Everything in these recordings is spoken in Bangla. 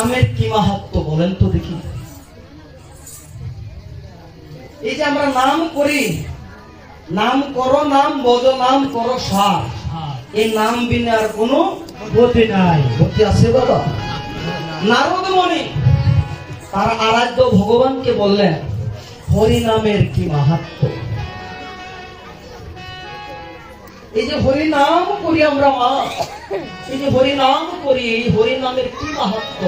নামের কি মাহাত্ম্য বলেন তো দেখি। এই যে আমরা নাম করি, নাম করো নাম বজ নাম করো সার, এই নাম বিনা আর কোনো গতি নাই। গতি আছে বাবা? নারদ মুনি তার আরাধ্য ভগবানকে বললেন হরি নামের কি মাহাত্ম্য। এই যে হরি নাম করি আমরা মা, এই যে হরি নাম করি, এই হরি নামের কি মাহাত্ম্য।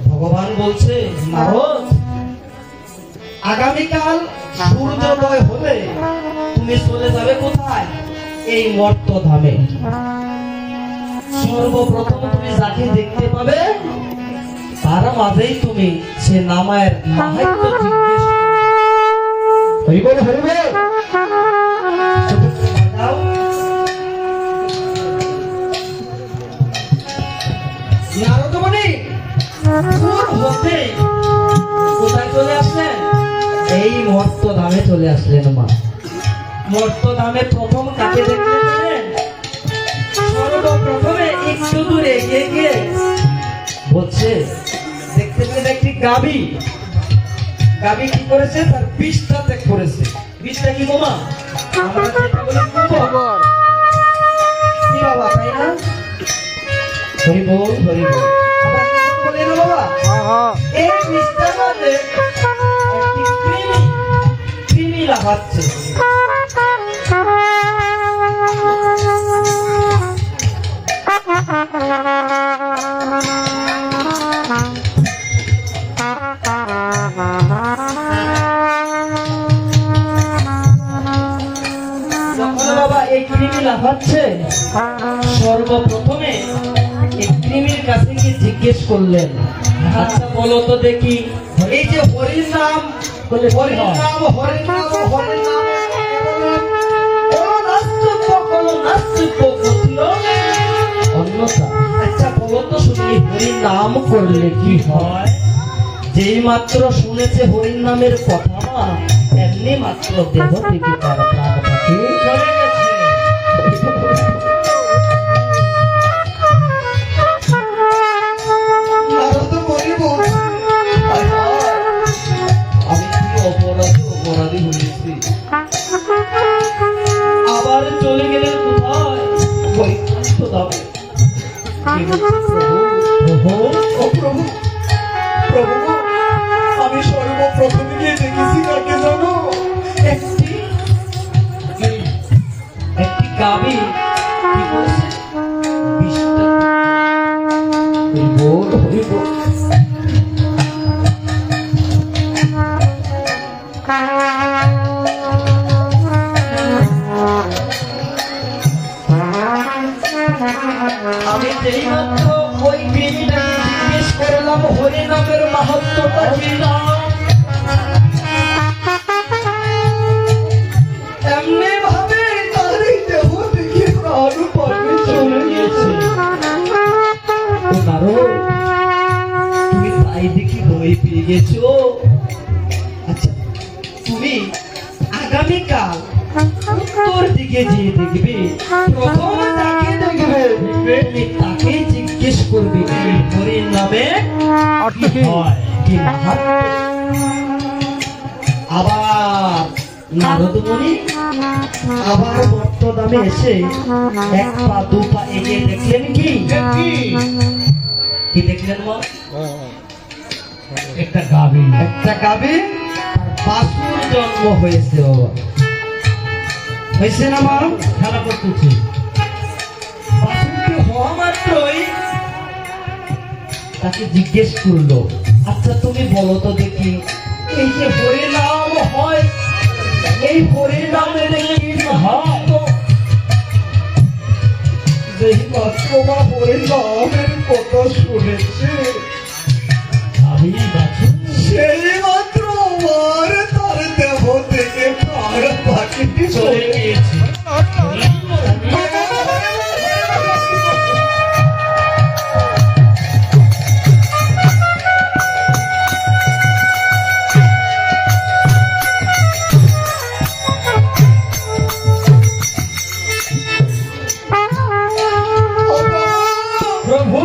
ভগবান বলছে নারদ, আগামীকাল সূর্যোদয় হলে তুমি চলে যাবে কোথায়? এই মর্ত ধামে। সর্বপ্রথম তুমি যাকে দেখতে পাবে তার মাঝেই তুমি সে নামের মাহাত্ম্য জিজ্ঞেস হইবে হইবে। নারদ মুনি দূর হতে কোথায় চলে আসলেন? এই মর্ত ধামে চলে আসলেন মা। মর্ত ধামে প্রথম কাকে দেখলেন? সর্বপ্রথমে একটু দূরে এগিয়ে গিয়ে বলছে দেখতে পেলেন একটি গাভী। গাভী কি করেছে? তার বিষটা ত্যাগ করেছে। বিষটা কি বোমা? আমরা যেটা বলি গোবর। কি বাবা, তাই না? হরি বল হরি বল। আমরা বলি না বাবা? এই বিষটার মধ্যে একটি কৃমি লাফাচ্ছে। সর্বপ্রথমে এই কৃমির কাছে কি জিজ্ঞেস করলেন, আচ্ছা বলো তো দেখি, এই যে হরির নাম, হরির নাম হরির নাম হরির নাম অন্যথা, আচ্ছা বলো তো শুনি হরির নাম করলে কি হয়? যেই মাত্র শুনেছে হরির নামের কথা এমনি মাত্র দেহ থেকে তার প্রাণ পাখি চলে গেছে। অপরাধী হয়েছি। আবার চলে গেলেন কোথায়? বৈকুণ্ঠ ধামে। প্রভু প্রভু, আমি সর্বপ্রথম গিয়ে দেখেছি কাকে জানো? একটি গাভী কি করেছে? আমি যেই মাত্র ওই কৃমিটাকে জিজ্ঞেস করলাম হরি নামের মাহাত্ম্যটা কি না, এমনি ভাবে তারই দেহ থেকে প্রাণ পর্বে চলে গিয়েছে। তুমি তাই দেখি ভয় পেয়ে গেছো। আচ্ছা তুমি আগামীকাল উত্তর দিকে যেয়ে দেখবে, প্রথম তাকে দেখবে, তুমি তাকে জিজ্ঞেস করবে হরির নামে কি হয়, কি মাহাত্ম্য। আবার নারদ মুনি আবার মর্ত ধামে এসে এক পা দু পা এগিয়ে দেখলেন কি কি দেখলেন মা? একটা গাভী, একটা গাভী বাছুর জন্ম হয়েছে। বাবা হয়েছে না মা? খেলা করতেছি। বাছুরটি হওয়া মাত্রই তাকে জিজ্ঞেস করলো, আচ্ছা তুমি বলো তো দেখি, এই যে হরি নাম হয়, এই হরি নামের কি মাহাত্ম্য? যেই মাত্র মা হরি নামের কথা শুনেছে, সেই মাত্র আমার তার দেহ থেকে প্রাণ পাখিটি চলে গিয়েছে। প্রভু